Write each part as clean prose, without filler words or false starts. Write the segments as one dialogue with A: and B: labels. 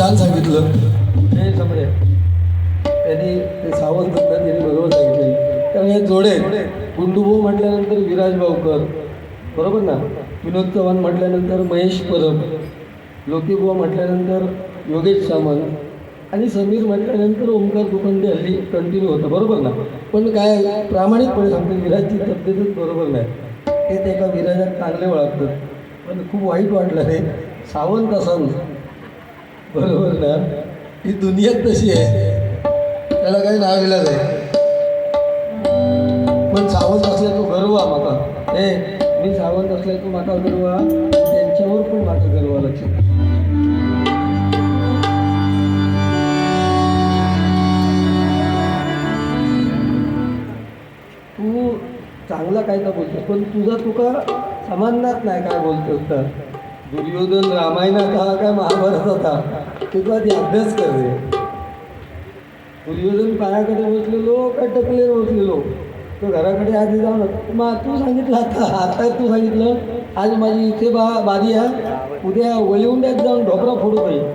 A: छान सांगितलं. हे समजे त्यांनी ते सावंत होता त्यांनी बरोबर सांगितलं. कारण हे जोडे गुंडूभाऊ म्हटल्यानंतर विराज भाऊकर बरोबर ना, विनोद चव्हाण म्हटल्यानंतर महेश परब, लोकीबुवा म्हटल्यानंतर योगेश सामंत आणि समीर म्हटल्यानंतर ओमकार दुखंडे हल्ली कंटिन्यू होतं बरोबर ना. पण काय प्रामाणिकपणे सांगतो विराजची तब्येतच बरोबर नाही, ते एका विराजात चांगले ओळखतात. पण खूप वाईट वाटलं रे, सावंत असाल बरोबर ना, ही दुनियात तशी आहे, त्याला काही नाव इलाज आहे. पण सावंत असल्याचो गर्व हा म्हाका. मी सावंत असल्याचो म्हाका गर्व हा, त्यांच्यावर पण म्हाका गर्व लक्षात. तू चांगला काय का बोलतोस, पण तुझा तुका समाननाच नाही काय बोलतोस तर. दुर्योधन रामायणात हा काय महाभारतात हा, तुझा आधी अभ्यास कर रे. दुर्योधन पायाकडे बसलेलो काय टकलेर बसलेलो, तो घराकडे आधी जाऊन मग तू सांगितलं आता तू सांगितलं आज माझी इथे बारी आहे, उद्या वळिवंड्यात जाऊन ढोपरा फोडू पाहिजे.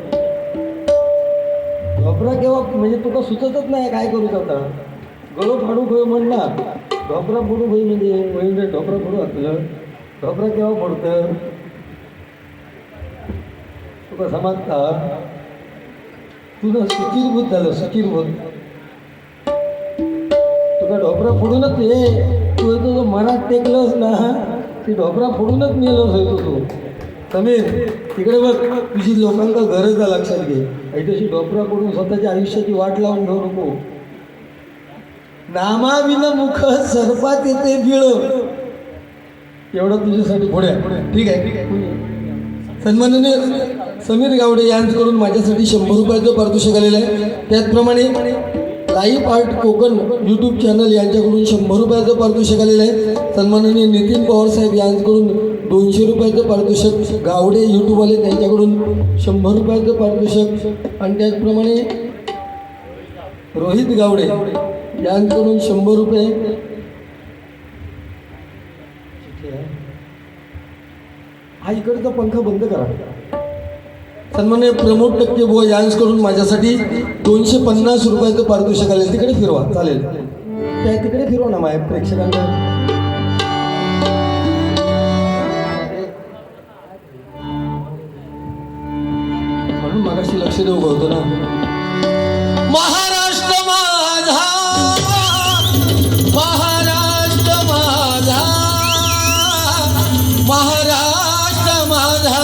A: ढोपरा केव्हा म्हणजे तुका सुचतच नाही काय करू आता. गळो फाडू खय म्हण ना, ढोपरा फोडू भाई म्हणजे वळिवंड्यात ढोपरा फोडू घातलं. ढोपरा केव्हा फोडतं तुका समजता. तुझं सुचिरभूत झालं, सुचिरभूत. तुका ढोपरा फोडूनच हे तू तुझं मनात टेकलंस ना, ती ढोपरा फोडूनच नेलंच होतो तू. समीर तिकडे बघ, तुझी लोकांना गरज आहे लक्षात घे. तशी ढोपरा फोडून स्वतःच्या आयुष्याची वाट लावून घेऊ नको. नामाविन मुख सर्पात येते बिळ, एवढं तुझ्यासाठी पुढे ठीक आहे. सन्माननीय समीर गावडे यांच्याकडून माझ्यासाठी 100 रुपयाचं पारितोषिक आलेलं आहे. त्याचप्रमाणे live art Konkan YouTube channel यांच्याकडून 100 रुपयाचं पारितोषिक आलेलं आहे. सन्माननीय नितीन पवारसाहेब यांच्याकडून 200 रुपयाचं पारितोषिक, गावडे यूट्यूबवाले त्यांच्याकडून 100 रुपयाचं पारितोषिक आणि त्याचप्रमाणे रोहित गावडे यांच्याकडून 100 रुपये. हा इकडचा पंखा बंद करा. सन्माननीय प्रमोद टक्के बुवा यांच्याकडून माझ्यासाठी 250 रुपयाचं पारितोषिक आले. तिकडे फिरवा चालेल, त्या तिकडे फिरवा ना माझ्या प्रेक्षकांना. म्हणून मागाशी लक्ष देऊ होतं ना. महाराष्ट्र माझा, महाराष्ट्र माझा, महाराष्ट्र माझा.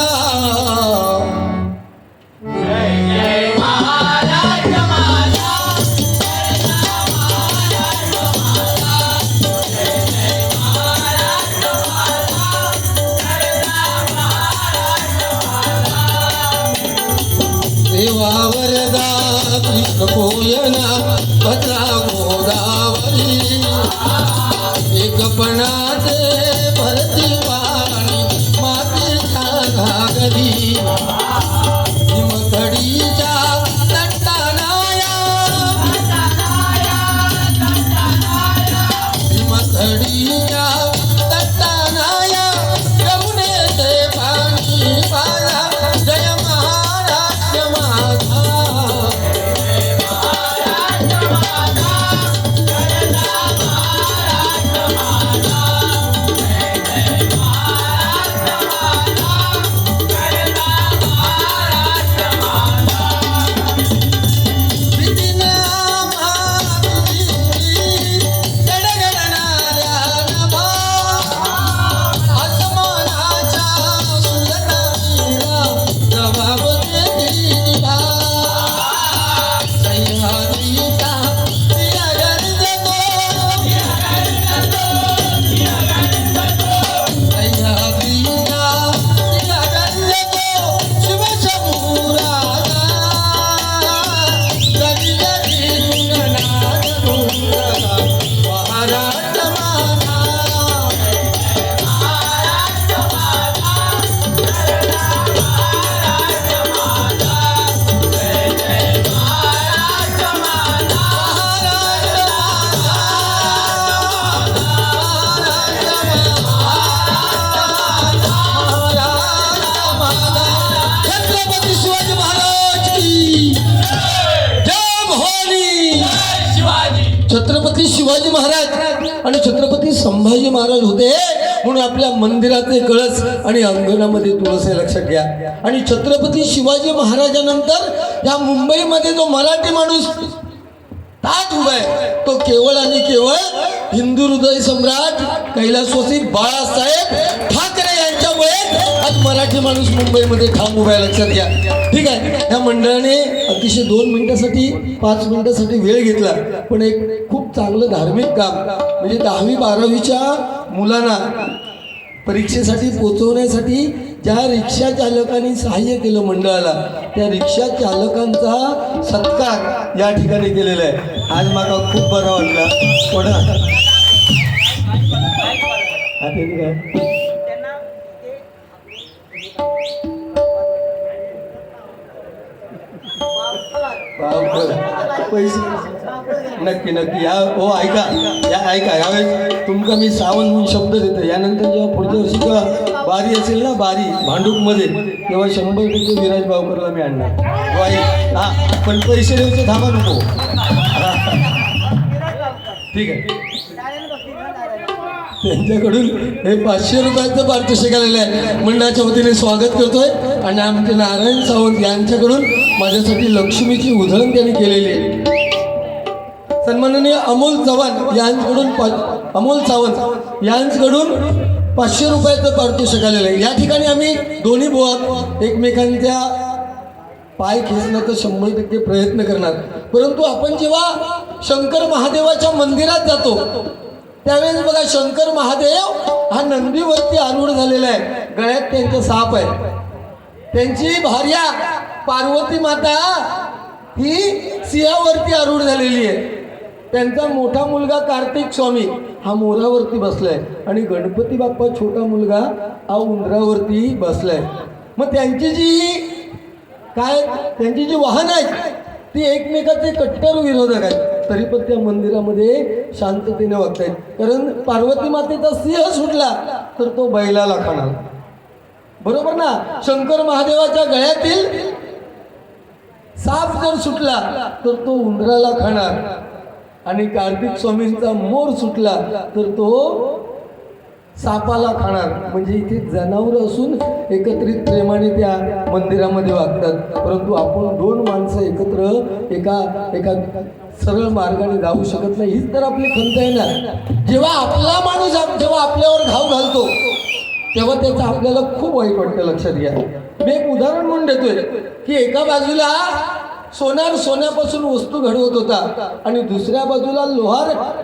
A: देवा वरदा कृष्ण कोयना भद्रा गोदावरी, एकपणाचे भरती पाणी मातीच्या घागरी. हिमकडीच्या तटानाया, हिमकडीच्या तटानाया, यमुनेचे पाणी पाया. जय महाराष्ट्र माझा, महाराष्ट्र माझा. महाराज आणि छत्रपती संभाजी महाराज होते म्हणून आपल्या मंदिराचे कळस आणि अंगणामध्ये तुळस हे लक्षात घ्या. आणि छत्रपती शिवाजी महाराजांनंतर या मुंबईमध्ये जो मराठी माणूस ताज उभा आहे तो केवळ आणि केवळ हिंदू हृदय सम्राट कैलासवासी बाळासाहेब ठाकरे यांच्यामुळे आज मराठी माणूस मुंबईमध्ये ठाम उभा आहे, लक्षात घ्या. ठीक आहे, या मंडळाने अतिशय 2 मिनिटासाठी 5 मिनिटासाठी वेळ घेतला, पण एक खूप चांगलं धार्मिक काम म्हणजे 10वी 12वीच्या मुलांना परीक्षेसाठी पोचवण्यासाठी ज्या रिक्षा चालकांनी सहाय्य केलं मंडळाला, त्या रिक्षा चालकांचा सत्कार या ठिकाणी केलेला आहे. आज मला खूप बरं वाटलं. कोणा पैसे नक्की नक्की या हो ऐका ऐका यावेळेस तुमका मी सावन म्हणून शब्द देतो. यानंतर जेव्हा पुढच्या वर्षी जेव्हा बारी असेल ना, बारी भांडूपमध्ये, तेव्हा 100% विराज भावकरला मी आणणार. हां, पण पैसे द्यायचे थांबा नको. ठीक आहे, त्यांच्याकडून हे 500 रुपयाचं पारितोषिक आलेलं आहे. मंडळाच्या वतीने स्वागत करतोय. आणि आमचे नारायण सावंत यांच्याकडून माझ्यासाठी लक्ष्मीची उधळण त्यांनी केलेली आहे. सन्माननीय अमोल सावंत यांच्याकडून 500 रुपयाचं पारितोषिक आलेलं आहे. या ठिकाणी आम्ही दोन्ही बुवा एकमेकांच्या पाय खेचण्याचा 100% प्रयत्न करणार. परंतु आपण जेव्हा शंकर महादेवाच्या मंदिरात जातो त्यावेळेस बघा, शंकर महादेव हा नंदीवरती आरूढ झालेला आहे. गळ्यात त्यांचा साप आहे. त्यांची भार्या पार्वती माता ही सिंहावरती आरूढ झालेली आहे. त्यांचा मोठा मुलगा कार्तिक स्वामी हा मोरावरती बसलाय आणि गणपती बाप्पा छोटा मुलगा हा उंदरावरती बसलाय. मग त्यांची जी वाहन आहेत ती एकमेकाचे कट्टर विरोधक आहेत. तरी पण त्या मंदिरामध्ये शांततेने वागतायत. कारण पार्वती मातेचा सिंह सुटला तर तो बैलाला खाणार, बरोबर ना. शंकर महादेवाच्या गळ्यातील साप जर सुटला तर तो उंदराला खाणार. आणि कार्तिक स्वामींचा मोर सुटला तर तो सापाला खाणार. म्हणजे इथे जनावरं असून एकत्रित प्रेमाने त्या मंदिरामध्ये वागतात. परंतु आपण 2 माणसं एकत्र एका सरळ मार्गाने जाऊ शकत नाही. हीच तर आपली खंत आहे ना. जेव्हा आपला माणूस जेव्हा आपल्यावर घाव घालतो तेव्हा त्याचं आपल्याला खूप वाईट वाटतं, लक्षात घ्या. मी एक उदाहरण म्हणून देतोय की एका बाजूला सोन्यापासून वस्तू घडवत होता आणि दुसऱ्या बाजूला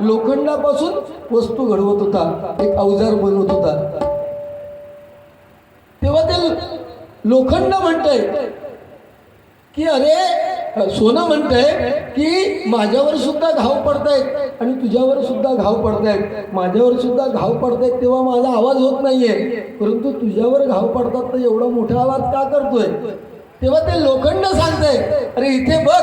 A: लोखंडापासून वस्तू घडवत होता, एक अवजार बनवत होता. तेव्हा ते लोखंड म्हणतंय की अरे, सोनं म्हणतंय की माझ्यावर सुद्धा घाव पडतायत आणि तुझ्यावर सुद्धा घाव पडतायत, माझ्यावर सुद्धा घाव पडतायत तेव्हा माझा आवाज होत नाहीये, परंतु तुझ्यावर घाव पडतात तर एवढा मोठा आवाज का करतोय. तेव्हा ते लोखंड सांगतंय अरे इथे बघ,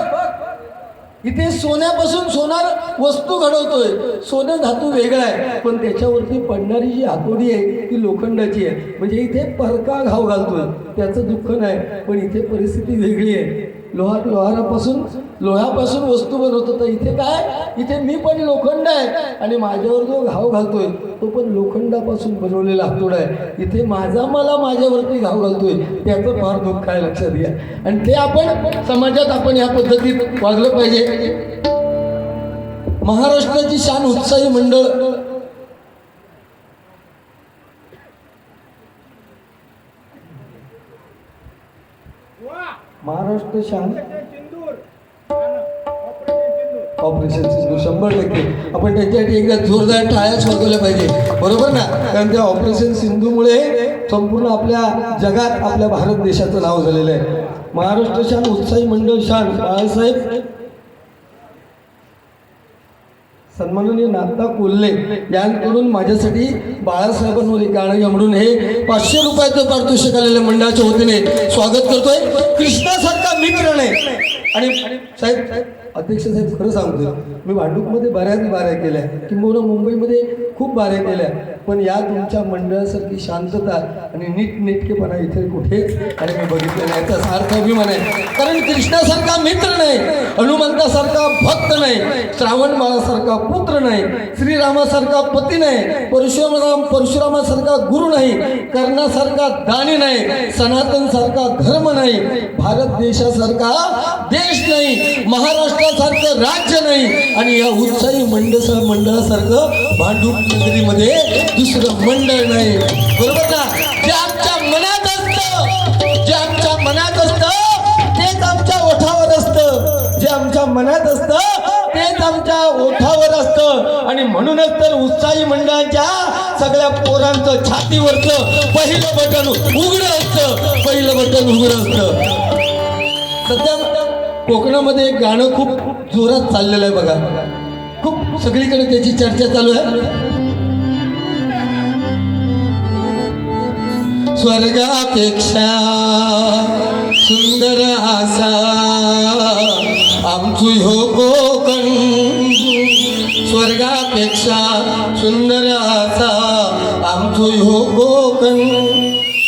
A: इथे सोन्यापासून सोनार वस्तू घडवतोय. सोनं धातू वेगळा आहे पण त्याच्यावरती पडणारी जी हातोडी आहे ती लोखंडाची आहे. म्हणजे इथे परका घाव घालतोय त्याचं दुःख नाही, पण इथे परिस्थिती वेगळी आहे. लोह्यापासून वस्तू बनवत होता. इथे काय, इथे मी पण लोखंड आहे आणि माझ्यावर जो घाव घालतोय तो पण लोखंडापासून बनवलेला हातोडा आहे. इथे मला माझ्यावरती घाव घालतोय त्याचं फार दुःख आहे, लक्षात घ्या. आणि ते आपण समाजात आपण या पद्धतीत वागलं पाहिजे. महाराष्ट्राची शान उत्साही मंडळ महाराष्ट्र शान ऑपरेशन सिंदूर 100% आपण त्याच्यासाठी एकदा जोरदार टाळ्याच वाजवल्या पाहिजे, बरोबर ना. कारण त्या ऑपरेशन सिंधूमुळे संपूर्ण आपल्या जगात आपल्या भारत देशाचं नाव झालेलं आहे. महाराष्ट्र शान उत्साही मंडळ शान बाळासाहेब सन्माननीय नाथा कोल्हे यांकडून माझ्यासाठी बाळासाहेबांवर एक गाणं म्हणून हे 500 रुपयाचं पारितोषिक आलेल्या मंडळाच्या वतीने स्वागत करतोय. कृष्णासारखा मित्र नाही. आणि साहेब अध्यक्ष साहेब खरं सांगतो, मी भांडूपमध्ये बऱ्याच बाऱ्या केल्या, किंबहुना मुंबईमध्ये खूप बाऱ्या केल्या, पण या तुमच्या मंडळासारखी शांतता आणि नीटनेटकेपणा इथे कुठे आणि मी बघितलं नाही. याचा सार्थ अभिमान आहे. कारण कृष्णासारखा मित्र नाही, हनुमंतासारखा भक्त नाही, श्रावण बाळासारखा पुत्र नाही, श्रीरामासारखा पती नाही, परशुरामासारखा गुरु नाही, कर्णासारखा दानी नाही, सनातनसारखा धर्म नाही, भारत देशासारखा देश नाही, महाराष्ट्रासारखं राज्य नाही, आणि या उत्साही मंडळासारखं भांडूप नगरीमध्ये दुसरं मंडळ नाही. बरोबर ना? जे आमच्या मनात असतं, जे आमच्या मनात असतं तेच आमच्या ओठावर असतं, जे आमच्या मनात असतं तेच आमच्या ओठावर असतं. आणि म्हणूनच तर उत्साही मंडळाच्या सगळ्या पोरांचं छातीवरचं पहिलं बटन उघडं असतं, पहिलं बटन उघडं असतं. सध्या कोकणामध्ये एक गाणं खूप जोरात चाललेलं आहे बघा, खूप सगळीकडे त्याची चर्चा चालू आहे. स्वर्गापेक्षा सुंदर आसा आमचो ह्यो कोकण, स्वर्गापेक्षा सुंदर आसा आमचो ह्यो कोकण.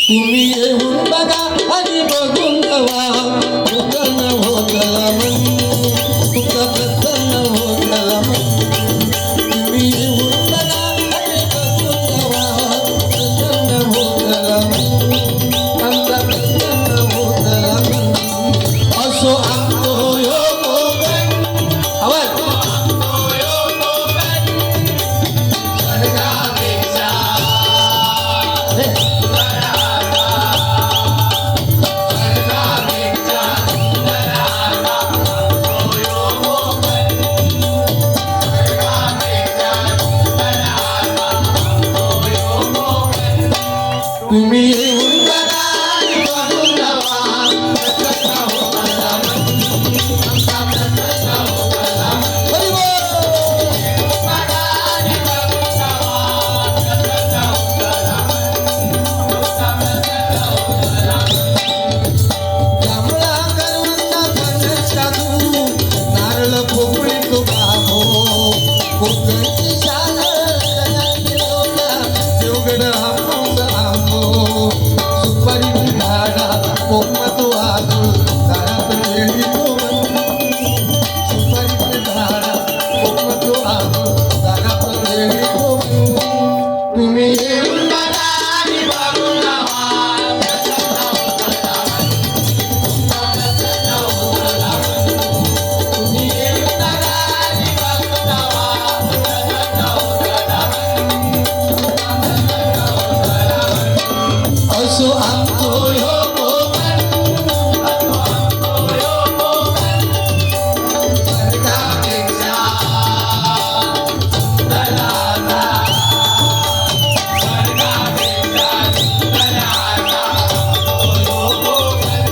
A: तुम्ही येऊन बघा आणि बघून जावा, प्रसन्न होतला मन, तुमचा प्रसन्न होतला मन. तुम्ही येऊन बघा आणि बघून जावा, प्रसन्न होतला मन, आमचा प्रसन्न होतला मन. असो आमचो ह्यो कोकण, आवाज तुम्ही येऊन बघा आणि बघून जावा, प्रसन्न होतला मन, आमचा प्रसन्न होतला मन. हरी बोल. बघा आणि बघून जावा, प्रसन्न होतला मन, आमचा प्रसन्न होतला मन. जांभळा करवंदा फणस काजू नारळ पोपळी तो बाबो, कोकणची शान सगळ्यांनी लोका देवगड हापूस आंबो. सुपारी झाडा कोकमातो आजू दारात वेळी तो बंद, सुपारी झाडा कोकमातो आजू दारात वेळी तो बंद. तुम्ही येऊन बघा आणि बघून जावा, प्रसन्न होतला मन, प्रसन्न होतला मन. तुम्ही येऊन बघा आणि बघून जावा, प्रसन्न होतला मन, प्रसन्न होतला मन. असो आमचो ह्यो कोकण, असो आमचो ह्यो कोकण, स्वर्गापेक्षा सुंदर आसा, स्वर्गापेक्षा सुंदर आसा आमचो ह्यो कोकण,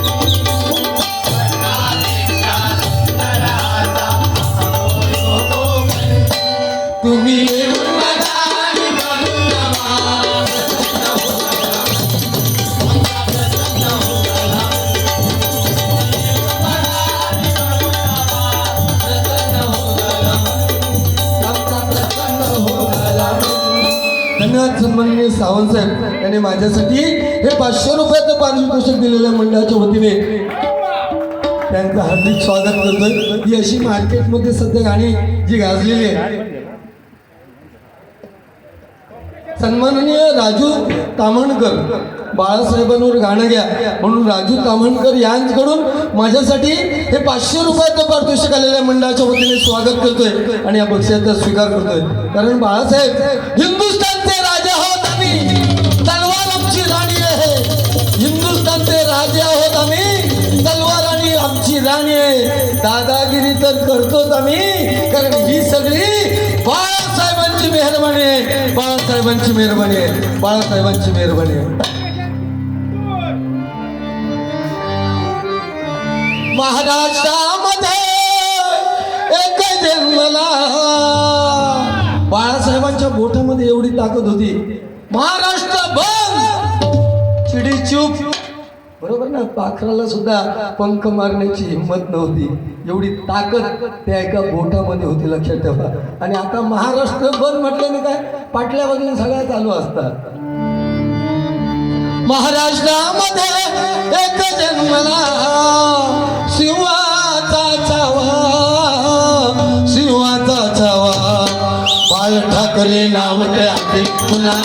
A: स्वर्गापेक्षा सुंदर आसा आमचो ह्यो कोकण. तुम्ही येऊन बघा आणि बघून जावा, प्रसन्न होतला मन, आमचा प्रसन्न होतला मन. प्रसन्न होतला मन, आमचा प्रसन्न होतला मन. धन्यवाद सन्माननीय सावंत साहेब यांनी माझ्यासाठी हे 500 रुपयाचं पारितोषिक दिलेल्या मंडळाच्या वतीने त्यांचं हार्दिक स्वागत करतोय. ही अशी मार्केटमध्ये सध्या गाणी जी गाजलेली आहे. सन्माननीय राजू ताम्हणकर बाळासाहेबांवर गाणं घ्या म्हणून राजू ताम्हणकर यांच्याकडून माझ्यासाठी हे 500 रुपयाचं पारितोषिक आलेल्या मंडळाच्या वतीने स्वागत करतोय आणि या बक्षिसाचा स्वीकार करतोय. कारण बाळासाहेब हिंदुस्थानचे राजा आहोत आम्ही, तलवार आमची राणी आहे. हिंदुस्थानचे राजे आहोत आम्ही, तलवार आणि आमची राणी आहे. दादागिरी तर करतोच आम्ही, कारण ही सगळी बाळासाहेबांची मेहरबानी आहे, बाळासाहेबांची मेहरबानी आहे, बाळासाहेबांची मेहरबानी आहे. महाराष्ट्रामध्ये एक जन्मला, बाळासाहेबांच्या बोटामध्ये एवढी ताकद होती. महाराष्ट्र बंद चिडी चूप, बरोबर ना. पाखराला सुद्धा पंख मारण्याची हिंमत नव्हती, एवढी ताकद त्या एका बोटामध्ये होती, लक्षात ठेवा. आणि आता महाराष्ट्रभर म्हटल्याने काय पाटल्या बाजूने सगळ्या चालू असतात. महाराष्ट्रामध्ये एक जन्मला शिवाचा छावा, शिवाचा छावा, बाळ ठाकरे नाव त्याचे पुन्हा.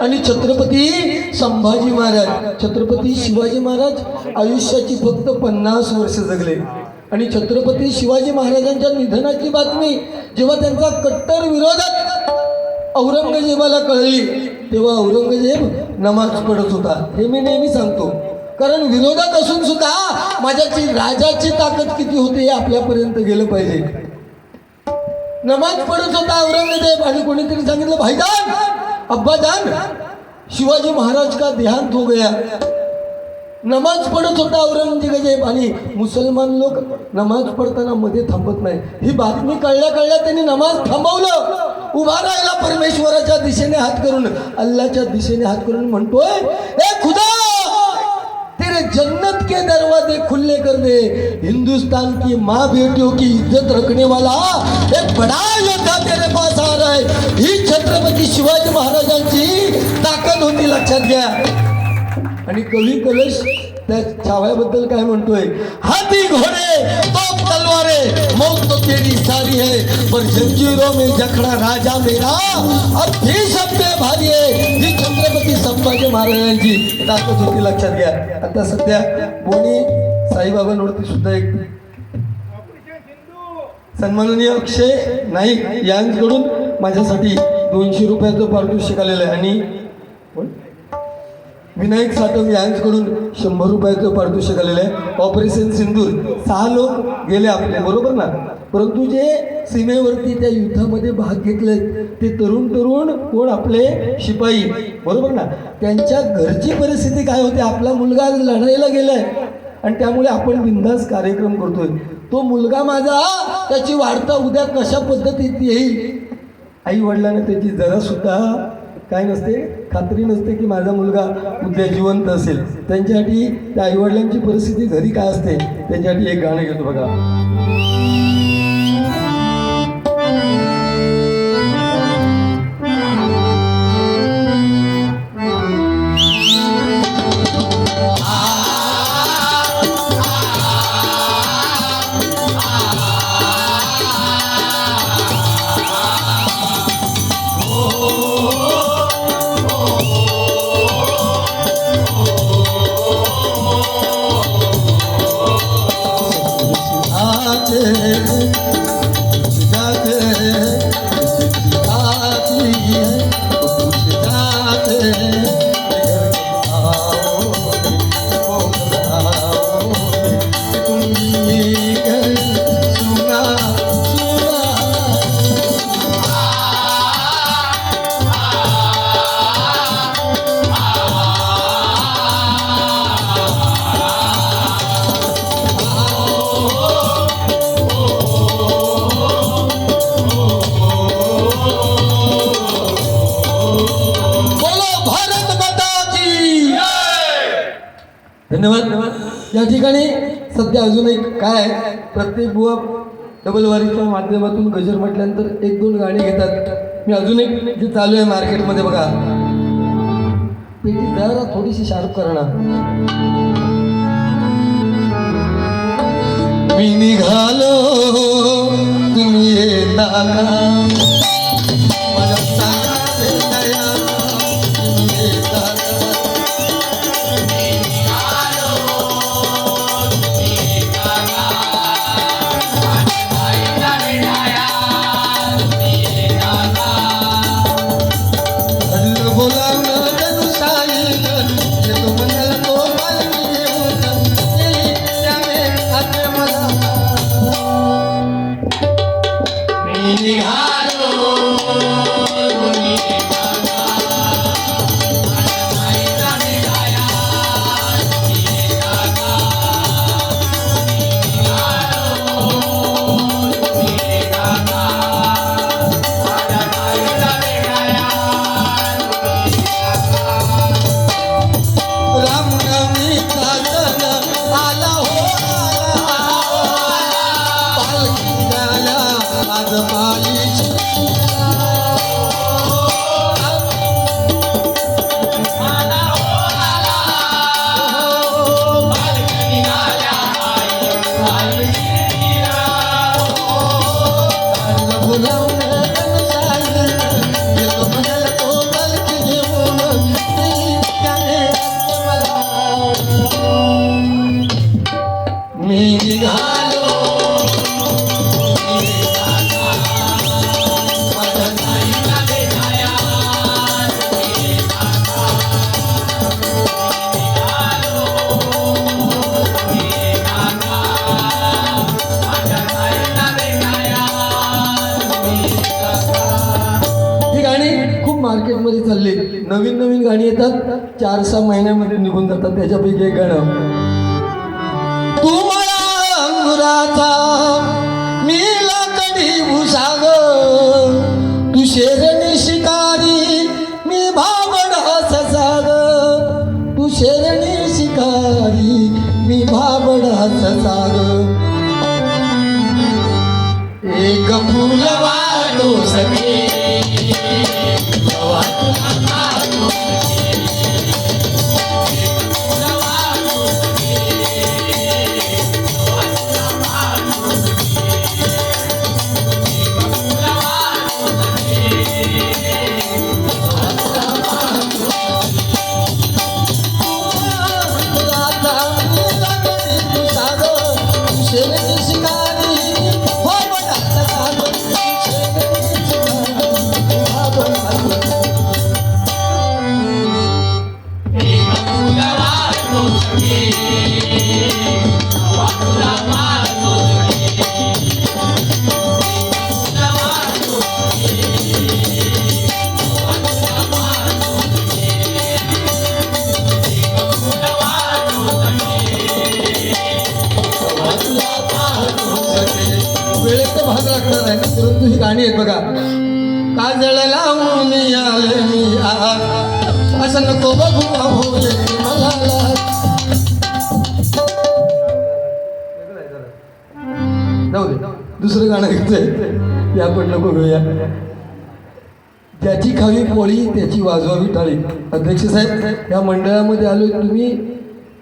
A: आणि छत्रपती संभाजी महाराज. छत्रपती शिवाजी महाराज आयुष्याची फक्त 50 वर्ष जगले. आणि छत्रपती शिवाजी महाराजांच्या निधनाची बातमी जेव्हा त्यांचा कट्टर विरोधक औरंगजेबाला कळली तेव्हा औरंगजेब नमाज पडत होता. हे मी नेहमी सांगतो, कारण विरोधक असून सुद्धा माझ्याची राजाची ताकद किती होते हे आपल्यापर्यंत गेलं पाहिजे. नमाज पडत होता औरंगजेब आणि कोणीतरी सांगितलं, भाईजान, अब्बाजान, शिवाजी महाराज का देहांत हो गया. नमाज पडत होता औरंगजेब आणि मुसलमान लोक नमाज पडताना मध्ये थांबत नाही. ही बातमी कळल्या कळल्या त्यांनी नमाज थांबवलं, उभा राहिला, परमेश्वराच्या दिशेने हात करून, अल्लाच्या दिशेने हात करून म्हणतोय, ए खुदा, तेरे जन्नत के दरवाजे खुले कर दे. हिंदुस्तान की माँ बेटियों की इज्जत रखने वाला एक बड़ा योद्धा तेरे पास आ रहा है. ही छत्रपती शिवाजी महाराजांची ताकद होती, लक्षात घ्या. आणि कवी कलश त्या छाव्याबद्दल काय म्हणतोय, हाथी घोडे तोप तलवारे मौत तो तेरी सारी है, पर जंजीरों में जखड़ा राजा मेरा अब भी सब पे भारी है. ही छत्रपती संभाजी महाराजांची ताकद होती, लक्षात घ्या. आता सध्या कोणी साईबाबांवरती सुद्धा एक सन्माननीय अक्षय नाईक यांकडून माझ्यासाठी 200 रुपयाचं पारितोषिक आलेलं आहे. आणि विनायक साटम यांच्याकडून 100 रुपयाचं पारितोषिक आलेलं आहे. ऑपरेशन सिंदूर 6 लोक गेले आपले, बरोबर ना, परंतु जे सीमेवरती त्या युद्धामध्ये भाग घेतले ते तरुण कोण आपले शिपाई, बरोबर ना, त्यांच्या घरची परिस्थिती काय होती. आपला मुलगा लढायला गेलाय आणि त्यामुळे आपण बिनधास्त कार्यक्रम करतोय. तो मुलगा माझा त्याची वार्ता उद्या कशा पद्धतीत येईल, आई वडिलांना त्याची जरासुद्धा काय नसते, खात्री नसते की माझा मुलगा उद्या जिवंत असेल. त्यांच्यासाठी त्या आईवडिलांची परिस्थिती घरी काय असते, त्यांच्यासाठी एक गाणं घेतो बघा. धन्यवाद. या ठिकाणी सध्या अजून एक काय आहे, प्रत्येक बुवा डबल वारीच्या माध्यमातून गजर म्हटल्यानंतर एक दोन गाणी घेतात. मी अजून एक जे चालू आहे मार्केटमध्ये बघा, पेटी जरा थोडीशी शार्प करणार. मी निघालो तुम्ही येता का, मला सांगा भेटाया तुम्ही येता का. मार्केटमध्ये चालले, नवीन नवीन गाणी येतात, 4-6 महिन्यामध्ये निघून जातात. त्याच्यापैकी एक गाणं, तू मला अंगुराचा मी लाकडी भुसाग, तू शेरणी शिकारी मी भाबडा ससाग, तू शेरणी शिकारी मी भाबडा ससाग. एक फुल वाटो सखे परंतु ही गाणी आहेत बघा, काजळ लावून आले मी असं नको बघू भोले मला. जाऊ दे, दुसरं गाणं घेतलंय ते आपण नको घेऊया. ज्याची खावी पोळी त्याची वाजवावी टाळी. अध्यक्ष साहेब, या मंडळामध्ये आलोय, तुम्ही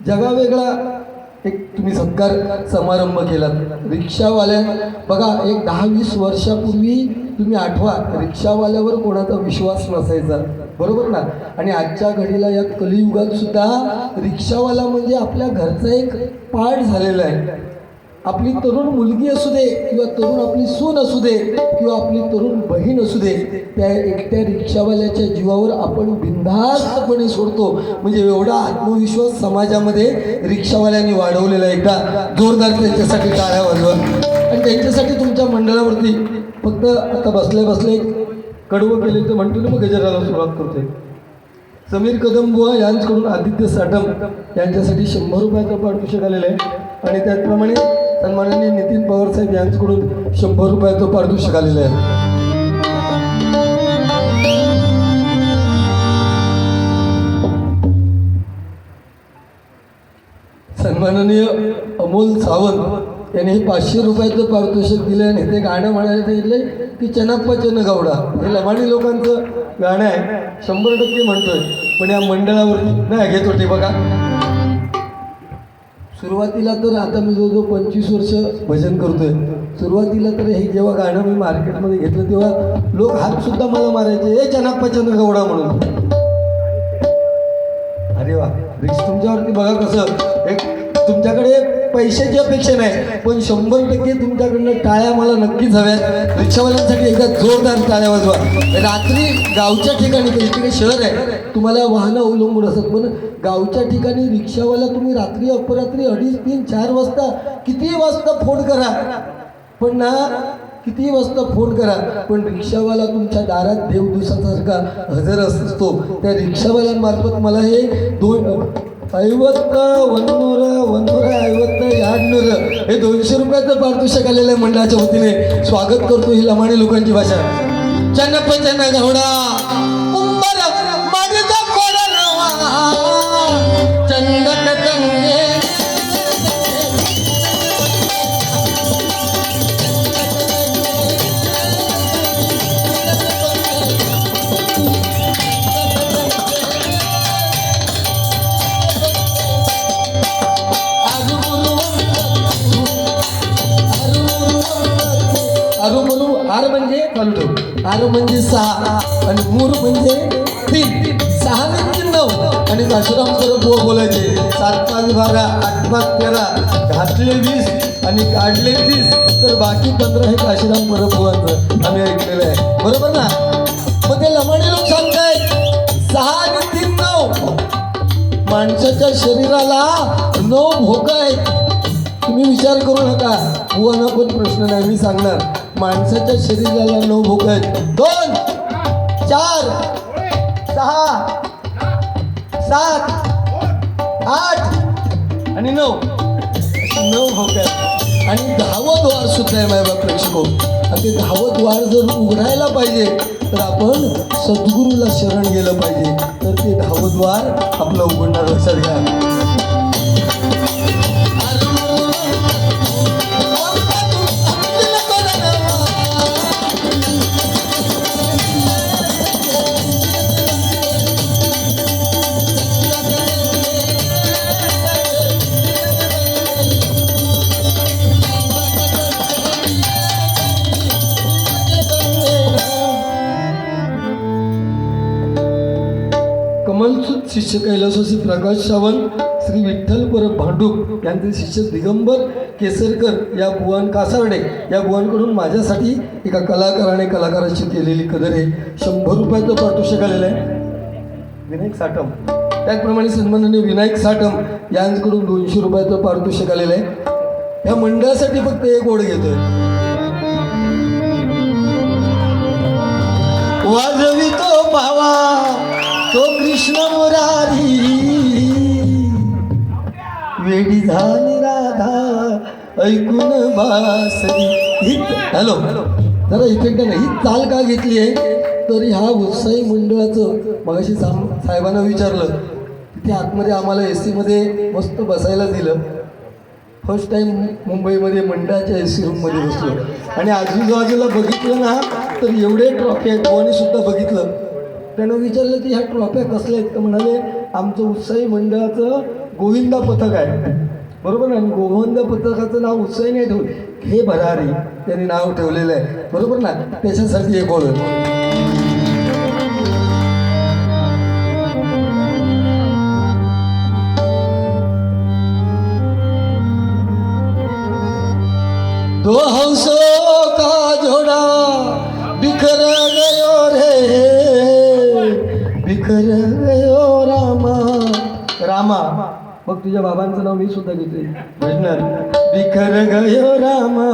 A: जगावेगळा एक तुम्ही सत्कार समारंभ केला. रिक्षावाल्या बघा, एक 10-20 वर्षापूर्वी तुम्ही आठवा, रिक्षावाल्यावर कोणाचा विश्वास नसायचा, बरोबर ना. आणि आजच्या घडीला या कलियुगात सुद्धा रिक्षावाला म्हणजे आपल्या घरचा एक पार्ट झालेला आहे. आपली तरुण मुलगी असू दे किंवा तरुण आपली सून असू दे किंवा आपली तरुण बहीण असू दे, त्या एकट्या रिक्षावाल्याच्या जीवावर आपण बिनधास्तपणे सोडतो. म्हणजे एवढा आत्मविश्वास समाजामध्ये रिक्षावाल्यांनी वाढवलेला. एकदा जोरदार त्यांच्यासाठी टाळ्या वाजवा. आणि त्यांच्यासाठी तुमच्या मंडळावरती फक्त आता बसले बसले कडवं केले तर म्हणतो ना, मग गजराला सुरुवात करतोय. समीर कदमबुवा यांच्याकडून आदित्य साटम यांच्यासाठी 100 रुपयाचं पारितोषिक आलेलं आहे. आणि त्याचप्रमाणे सन्माननीय नितीन पवारसाहेब यांच्याकडून 100 रुपयाचं पारितोषिक आलेलं आहे. सन्माननीय अमोल सावंत यांनी 500 रुपयाचं पारितोषिक दिलं. आणि ते गाणं म्हणायला सांगितलं की चनप्पा चन गवडा, हे लमाणी लोकांचं गाणं आहे, 100% म्हणतोय. पण या मंडळावरती नाही घेत होते बघा. सुरुवातीला तर आता मी जवळजवळ 25 वर्ष भजन करतोय. सुरुवातीला तर हे जेव्हा गाणं मी मार्केटमध्ये घेतलं तेव्हा लोक हातसुद्धा मला मारायचे, ए चनाप्पा चन गवडा म्हणून. अरे वा, रिक्स तुमच्यावरती बघा कसं. एक तुमच्याकडे पैशाची अपेक्षा नाही, पण 100% तुमच्याकडनं टाळ्या मला नक्कीच हव्यात. रिक्षावाल्यांसाठी एकदा जोरदार टाळ्या वाजवा. रात्री गावच्या ठिकाणी, काही शहर आहे तुम्हाला वाहनं अवलंबून असतात, पण गावच्या ठिकाणी रिक्षावाला तुम्ही रात्री अपरात्री 2:30, 3, 4 वाजता कितीही वाजता फोन करा, पण ना कितीही वाजता फोन करा, पण रिक्षावाला तुमच्या दारात देवदिवसासारखा हजर असतो. त्या रिक्षावाल्यांमार्फत मला हे 200 रुपयाचं पारितोषिक आलेलं आहे. मंडळाच्या वतीने स्वागत करतो. ही लमाणी लोकांची भाषा. चन्नप्प चन्न गवडा उंबर माझा कोडा नवा चंदन गंगे आर म्हणजे फालतू, आर म्हणजे 6 आणि मूर म्हणजे 3, 6 म्हणजे 9. आणि काशीराम परब बोलायचे 7 5 12 8 5 13 घातले 20 आणि काढले 30, तर बाकी 15 हे काशीराम परब बुवांचं आम्ही ऐकलेलं आहे. बरोबर ना? मग ते लमाणी लोक सांगतायत 6 आणि 3 9. माणसाच्या शरीराला 9 भोकं आहेत. तुम्ही विचार करू नका, बुवांना पण प्रश्न नाही, मी सांगणार. माणसाच्या शरीराला 9 भोकं आहेत. 2 4 6 7 8 आणि 9 भोकं आहेत. आणि 10वं द्वार सुद्धा आहे माझ्या प्रेक्षको. आणि ते 10वं द्वार जर उघडायला पाहिजे तर आपण सद्गुरूला शरण गेलं पाहिजे, तर ते 10वं द्वार आपलं उघडणार. लक्षात घ्या. कमलसूत शिष्य कैलासवासी प्रकाश सावंत, श्री विठ्ठल परब भांडूप यांचे शिष्य दिगंबर केसरकर या बुवान कासारडे या बुवांकडून माझ्यासाठी एका कलाकाराने कलाकाराची केलेली कदर आहे 100 रुपयाचं पारितोषिक आलेलं आहे. विनायक साटम, त्याचप्रमाणे सन्माननीय विनायक साटम यांच्याकडून 200 रुपयाचं पारितोषिक आलेलं आहे. या मंडळासाठी फक्त एक ओढ घेतोय. वाजवितो भावा तो कृष्ण मुरारी, वेडी झाली राधा ऐकून बासरी. ही हॅलो जरा इफेक्ट नाही, ही चाल का घेतली आहे तर ह्या उत्साही मंडळाचं मगाशी साहेबांना विचारलं, तिथे आतमध्ये आम्हाला AC मध्ये मस्त बसायला दिलं. फर्स्ट टाईम मुंबईमध्ये मंडळाच्या AC रूममध्ये बसलो आणि आजूबाजूला बघितलं ना तर एवढे ट्रॉफी आहेत. कोणी सुद्धा बघितलं, त्यानं विचारलं की ह्या ट्रॉफ्या कसल्या आहेत, तर म्हणाले आमचं उत्साही मंडळाचं गोविंदा पथक आहे. बरोबर ना? आणि गोविंदा पथकाचं नाव उत्साही नाही ठेवलं, हे भरारी त्यांनी नाव ठेवलेलं आहे. बरोबर ना? त्याच्यासाठी एक ओळख. दो हंसों का जोड़ा बिखर गयो रे, बिखर गयो रामा. रामा मग तुझ्या बाबांचं नाव मी सुद्धा घेतोय भजनात. बिखर गयो रामा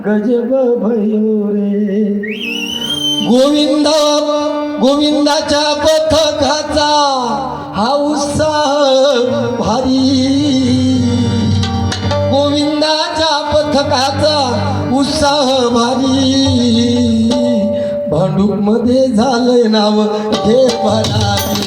A: गजब भयो रे. गोविंदा गोविंदाच्या पथकाचा हा उत्साह भारी, गोविंदाच्या पथकाचा उत्साह भारी. भांडूप मध्ये झालंय नाव हे भरारी.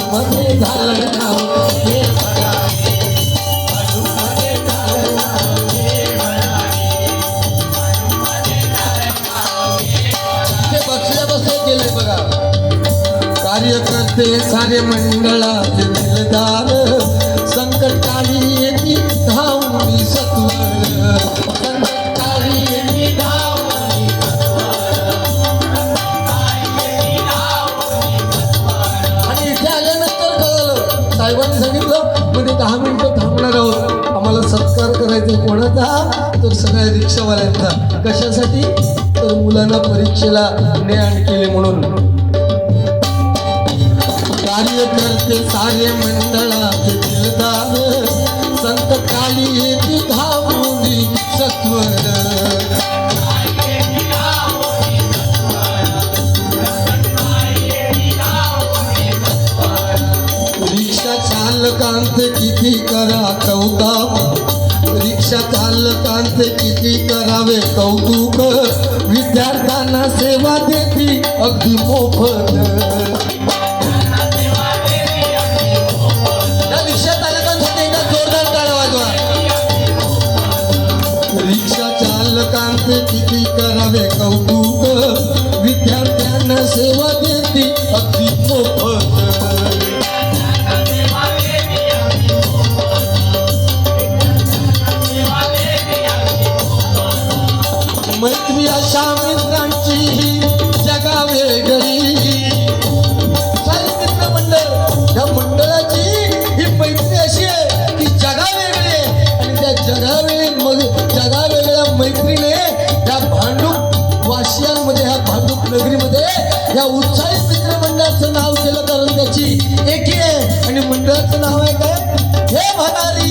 A: मध्ये झालं नाव हे भरारी. मध्ये झालं नाव हे भरारी. ते बसल्या बसल्या गेले बघा. कार्यकर्ते सारे मंडळाचे दिलदार, संकटकाळी येती धावणी सत्वर, संकटकाळी येती धावणी सत्वर. आणि इथे आल्यानंतर कळलं, साहेबांनी सांगितलं मध्ये 10 मिनिटं थांबणार आहोत, आम्हाला सत्कार करायचा. कोणाचा? तर सगळ्या रिक्षावाल्यांचा. कशासाठी? तर मुलांना परीक्षेला ने आण केले म्हणून. कार्यकर्ते सारे मंडळाचे दिलदार, संकटकाळी येती धावणी सत्वर. रिक्षा चालकांचे किती करा कौताप, रिक्षा चालकांचे किती करावे कौतुक, विद्यार्थ्यांना सेवा देती अगदी मोफत. रिक्षा चालकांसाठी एकदा जोरदार टाळ्या वाजवा. रिक्षा चालकांचे किती करावे कौतुक, विद्यार्थ्यांना सेवा देती अगदी मोफत. मैत्री अशा मित्रांची ही जगा वेगळी. मित्र मंडळ, या मंडळाची ही मैत्री अशी आहे की जगा वेगळी आहे. आणि त्या जगा वेगळ्या मैत्रीने या भांडूप वाशियांमध्ये, ह्या भांडूप नगरीमध्ये या उत्साहित मित्रमंडळाचं नाव केलं, कारण त्याची एकी आहे. आणि मंडळाचं नाव आहे काय? हे भरारी.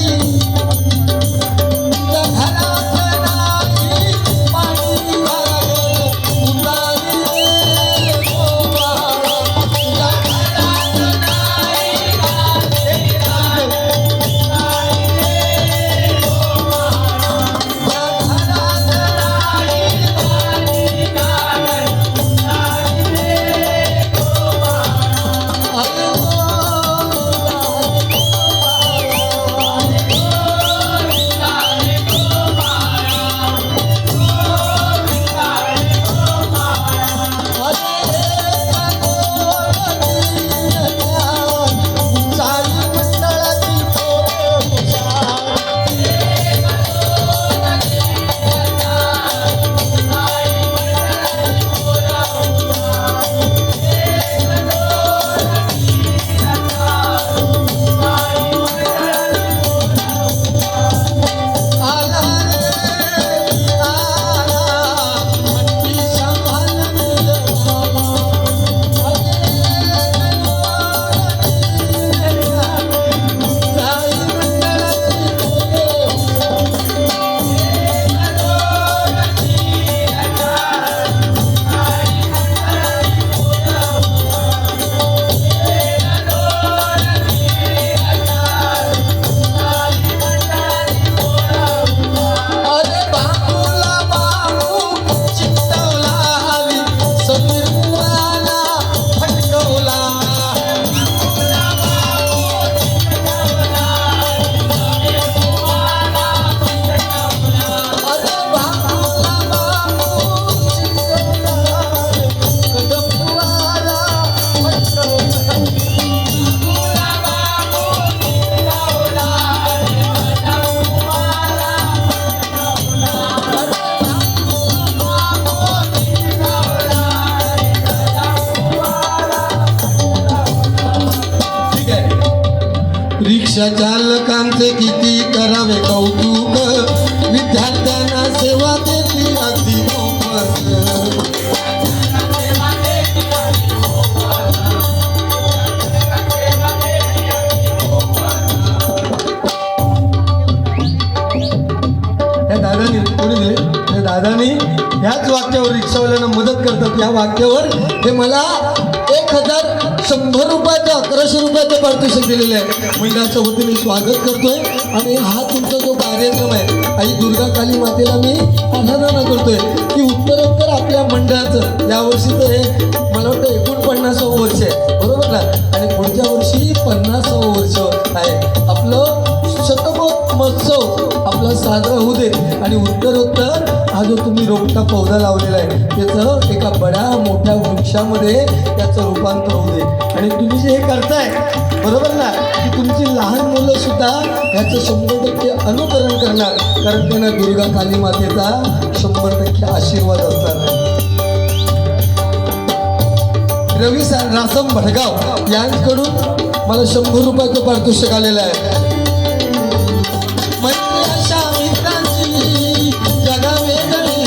A: रिक्षा चालकांचे किती करावे कौतुक, विद्यार्थ्यांना सेवा देती अगदी मोफत. त्या दादानी कोणी दिले, त्या दादानी ह्याच वाक्यावर रिक्षावाल्यांना मदत करतात. या वाक्यावर हे मला 1100 रुपयाचं 1100 रुपयाचं पारितोषिक दिलेलं आहे. मंडळाच्या वतीने स्वागत करतोय. आणि हा तुमचा जो कार्यक्रम आहे, आई दुर्गा काली मातेला मी आराधना करतोय की उत्तरोत्तर आपल्या मंडळाचं यावर्षीचं हे मला वाटतं 49वं वर्ष आहे, बरोबर ना. आणि पुढच्या वर्षी 50वं वर्ष आहे. आपलं शतकोत्सव महोत्सव आपला साजरा होऊ दे. आणि उत्तरोत्तर हा जो तुम्ही रोपटा पौधा लावलेला आहे त्याचं एका बड्या मोठ्या वृक्षामध्ये त्याचं रूपांतर होऊ दे. आणि तुम्ही जे हे करताय, बरोबर ना, की तुमची लहान मुलं सुद्धा ह्याचं 100% अनुकरण करणार, कारण त्यांना दुर्गा काली मातेचा 100% आशीर्वाद असणार आहे. रवी रासम भडगाव यांकडून मला 100 रुपयाचं पारितोषिक आलेलं आहे. मैत्री अशा मित्रांची जगा वेगळी.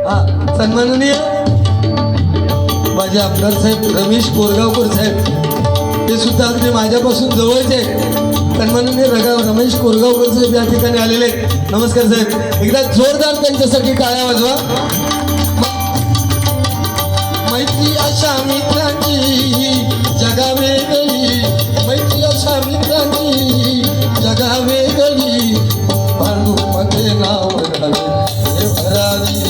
A: हा, सन्माननीय माझे आमदार साहेब रमेश कोरगावकर साहेब, ते सुद्धा अगदी माझ्यापासून जवळचे आहेत. सन्माननीय रमेश कोरगावकर साहेब या ठिकाणी आलेले आहेत. नमस्कार साहेब, एकदा जोरदार त्यांच्यासाठी टाळ्या वाजवा. मैत्री अशा मित्रांची जगा वेगळी, मैत्री अशा मित्रांची जगा वेगळी. भांडूमध्ये नाव घाले भरारी,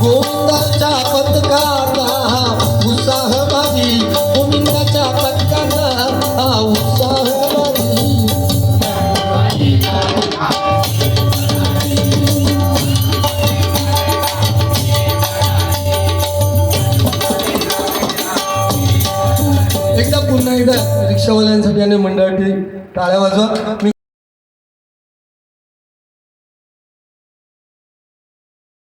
A: गोविंदाच्या पथकाला उत्साहवादी, गोविंदाच्या पथकाला हा उत्साहवादी. एकदा पुन्हा एकदा रिक्षावाल्यांसाठी आणि मंडळाची टाळ्या वाजवा. मी